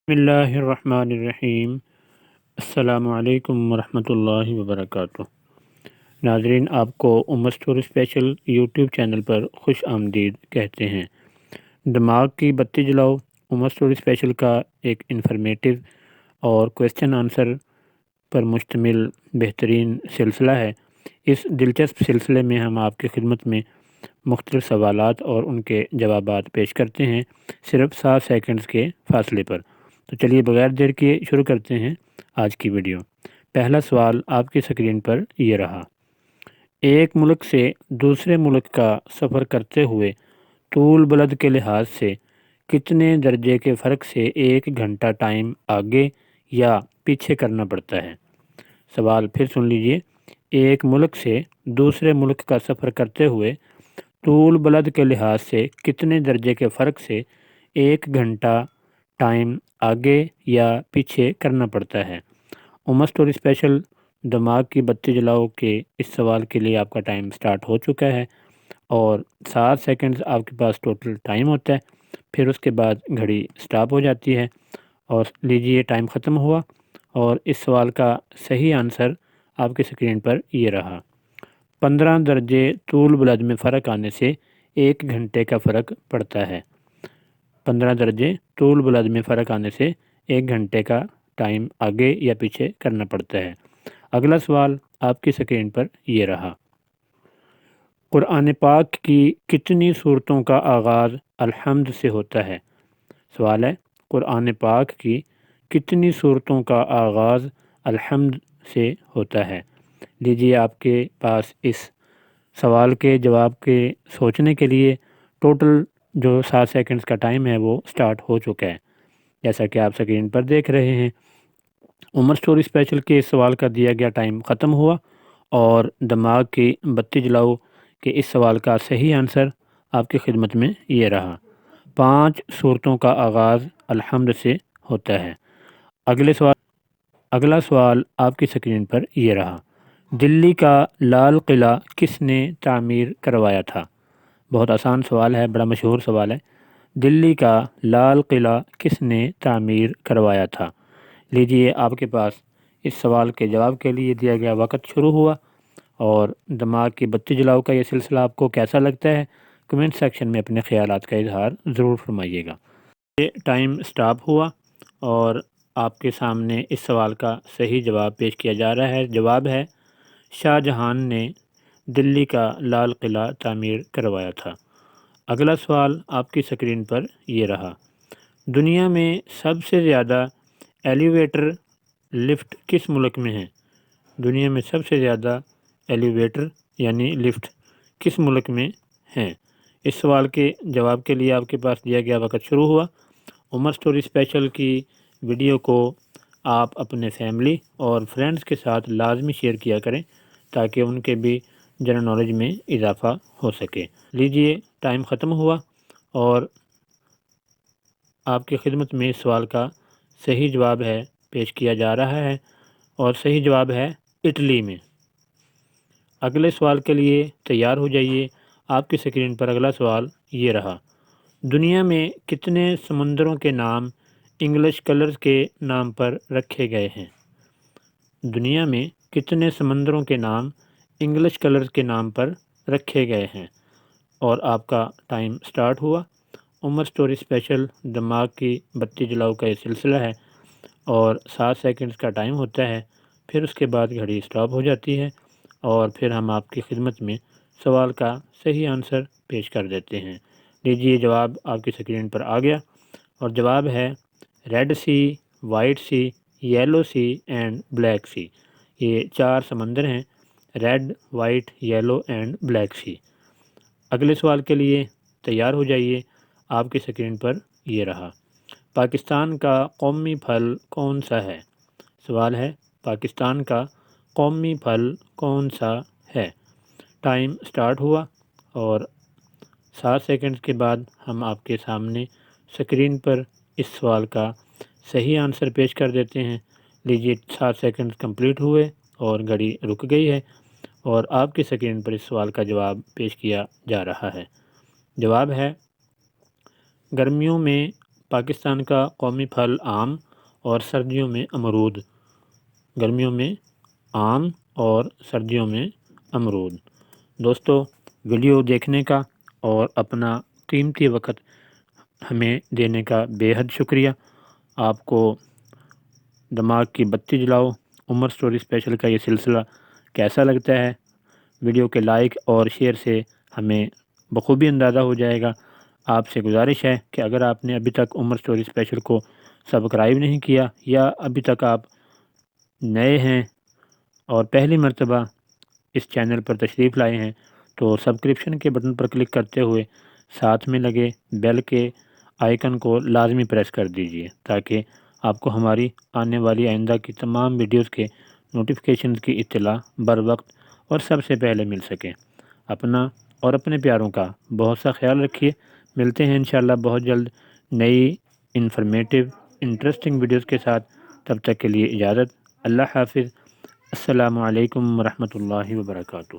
بسم اللہ الرحمن الرحیم۔ السلام علیکم ورحمۃ اللہ وبرکاتہ۔ ناظرین، آپ کو عمر اسٹوری اسپیشل یوٹیوب چینل پر خوش آمدید کہتے ہیں۔ دماغ کی بتی جلاؤ عمر اسٹوری اسپیشل کا ایک انفارمیٹو اور کویسچن آنسر پر مشتمل بہترین سلسلہ ہے۔ اس دلچسپ سلسلے میں ہم آپ کی خدمت میں مختلف سوالات اور ان کے جوابات پیش کرتے ہیں، صرف 7 سیکنڈز کے فاصلے پر۔ تو چلیے بغیر دیر کیے شروع کرتے ہیں آج کی ویڈیو۔ پہلا سوال آپ کی سکرین پر یہ رہا: ایک ملک سے دوسرے ملک کا سفر کرتے ہوئے طول بلد کے لحاظ سے کتنے درجے کے فرق سے 1 گھنٹہ ٹائم آگے یا پیچھے کرنا پڑتا ہے؟ سوال پھر سن لیجئے۔ ایک ملک سے دوسرے ملک کا سفر کرتے ہوئے طول بلد کے لحاظ سے کتنے درجے کے فرق سے 1 گھنٹہ ٹائم آگے یا پیچھے کرنا پڑتا ہے؟ عمر اسٹوری اسپیشل دماغ کی بتی جلاؤ کے اس سوال کے لیے آپ کا ٹائم سٹارٹ ہو چکا ہے اور 7 سیکنڈز آپ کے پاس ٹوٹل ٹائم ہوتا ہے، پھر اس کے بعد گھڑی سٹاپ ہو جاتی ہے اور لیجئے ٹائم ختم ہوا۔ اور اس سوال کا صحیح آنسر آپ کی سکرین پر یہ رہا: 15 درجے طول بلد میں فرق آنے سے 1 گھنٹے کا فرق پڑتا ہے۔ 15 درجے طول بلد میں فرق آنے سے 1 گھنٹے کا ٹائم آگے یا پیچھے کرنا پڑتا ہے۔ اگلا سوال آپ کی سکرین پر یہ رہا: قرآن پاک کی کتنی سورتوں کا آغاز الحمد سے ہوتا ہے؟ سوال ہے، قرآن پاک کی کتنی سورتوں کا آغاز الحمد سے ہوتا ہے؟ لیجیے آپ کے پاس اس سوال کے جواب کے سوچنے کے لیے ٹوٹل جو 7 سیکنڈز کا ٹائم ہے وہ سٹارٹ ہو چکا ہے۔ جیسا کہ آپ سکرین پر دیکھ رہے ہیں، عمر اسٹوری اسپیشل کے اس سوال کا دیا گیا ٹائم ختم ہوا اور دماغ کی بتی جلاؤ کہ اس سوال کا صحیح آنسر آپ کی خدمت میں یہ رہا: 5 سورتوں کا آغاز الحمد سے ہوتا ہے۔ اگلا سوال آپ کی سکرین پر یہ رہا: دلی کا لال قلعہ کس نے تعمیر کروایا تھا؟ بہت آسان سوال ہے، بڑا مشہور سوال ہے۔ دلی کا لال قلعہ کس نے تعمیر کروایا تھا؟ لیجئے آپ کے پاس اس سوال کے جواب کے لیے دیا گیا وقت شروع ہوا اور دماغ کی بتی جلاؤ کا یہ سلسلہ آپ کو کیسا لگتا ہے؟ کمنٹ سیکشن میں اپنے خیالات کا اظہار ضرور فرمائیے گا۔ یہ ٹائم سٹاپ ہوا اور آپ کے سامنے اس سوال کا صحیح جواب پیش کیا جا رہا ہے۔ جواب ہے شاہ جہان نے دلی کا لال قلعہ تعمیر کروایا تھا۔ اگلا سوال آپ کی سکرین پر یہ رہا: دنیا میں سب سے زیادہ ایلیویٹر لفٹ کس ملک میں ہیں؟ دنیا میں سب سے زیادہ ایلیویٹر یعنی لفٹ کس ملک میں ہیں؟ اس سوال کے جواب کے لیے آپ کے پاس دیا گیا وقت شروع ہوا۔ عمر اسٹوری اسپیشل کی ویڈیو کو آپ اپنے فیملی اور فرینڈز کے ساتھ لازمی شیئر کیا کریں تاکہ ان کے بھی جنرل نالج میں اضافہ ہو سکے۔ لیجئے ٹائم ختم ہوا اور آپ کی خدمت میں اس سوال کا صحیح جواب ہے پیش کیا جا رہا ہے اور صحیح جواب ہے اٹلی میں۔ اگلے سوال کے لیے تیار ہو جائیے۔ آپ کی سکرین پر اگلا سوال یہ رہا: دنیا میں کتنے سمندروں کے نام انگلش کلرز کے نام پر رکھے گئے ہیں؟ دنیا میں کتنے سمندروں کے نام انگلش کلرز کے نام پر رکھے گئے ہیں؟ اور آپ کا ٹائم سٹارٹ ہوا۔ عمر اسٹوری اسپیشل دماغ کی بتی جلاؤ کا یہ سلسلہ ہے اور 7 سیکنڈز کا ٹائم ہوتا ہے، پھر اس کے بعد گھڑی سٹاپ ہو جاتی ہے اور پھر ہم آپ کی خدمت میں سوال کا صحیح آنسر پیش کر دیتے ہیں۔ لیجیے جواب آپ کی سکرین پر آ گیا اور جواب ہے red sea, white sea, yellow sea and black sea. یہ 4 سمندر ہیں: red, white, yellow and black sea. اگلے سوال کے لیے تیار ہو جائیے۔ آپ کی سکرین پر یہ رہا: پاکستان کا قومی پھل کون سا ہے؟ سوال ہے پاکستان کا قومی پھل کون سا ہے؟ ٹائم سٹارٹ ہوا اور 7 سیکنڈز کے بعد ہم آپ کے سامنے سکرین پر اس سوال کا صحیح آنسر پیش کر دیتے ہیں۔ لیجیے 7 سیکنڈز کمپلیٹ ہوئے اور گھڑی رک گئی ہے اور آپ کی سکرین پر اس سوال کا جواب پیش کیا جا رہا ہے۔ جواب ہے گرمیوں میں پاکستان کا قومی پھل آم اور سردیوں میں امرود، گرمیوں میں آم اور سردیوں میں امرود۔ دوستو، ویڈیو دیکھنے کا اور اپنا قیمتی وقت ہمیں دینے کا بے حد شکریہ۔ آپ کو دماغ کی بتی جلاؤ عمر سٹوری اسپیشل کا یہ سلسلہ کیسا لگتا ہے؟ ویڈیو کے لائک اور شیئر سے ہمیں بخوبی اندازہ ہو جائے گا۔ آپ سے گزارش ہے کہ اگر آپ نے ابھی تک عمر سٹوری اسپیشل کو سبسکرائب نہیں کیا یا ابھی تک آپ نئے ہیں اور پہلی مرتبہ اس چینل پر تشریف لائے ہیں تو سبسکرپشن کے بٹن پر کلک کرتے ہوئے ساتھ میں لگے بیل کے آئیکن کو لازمی پریس کر دیجیے تاکہ آپ کو ہماری آنے والی آئندہ کی تمام ویڈیوز کے نوٹیفیکیشنز کی اطلاع بر وقت اور سب سے پہلے مل سکے۔ اپنا اور اپنے پیاروں کا بہت سا خیال رکھیے۔ ملتے ہیں انشاءاللہ بہت جلد نئی انفارمیٹیو انٹرسٹنگ ویڈیوز کے ساتھ۔ تب تک کے لیے اجازت۔ اللہ حافظ۔ السلام علیکم ورحمۃ اللہ وبرکاتہ۔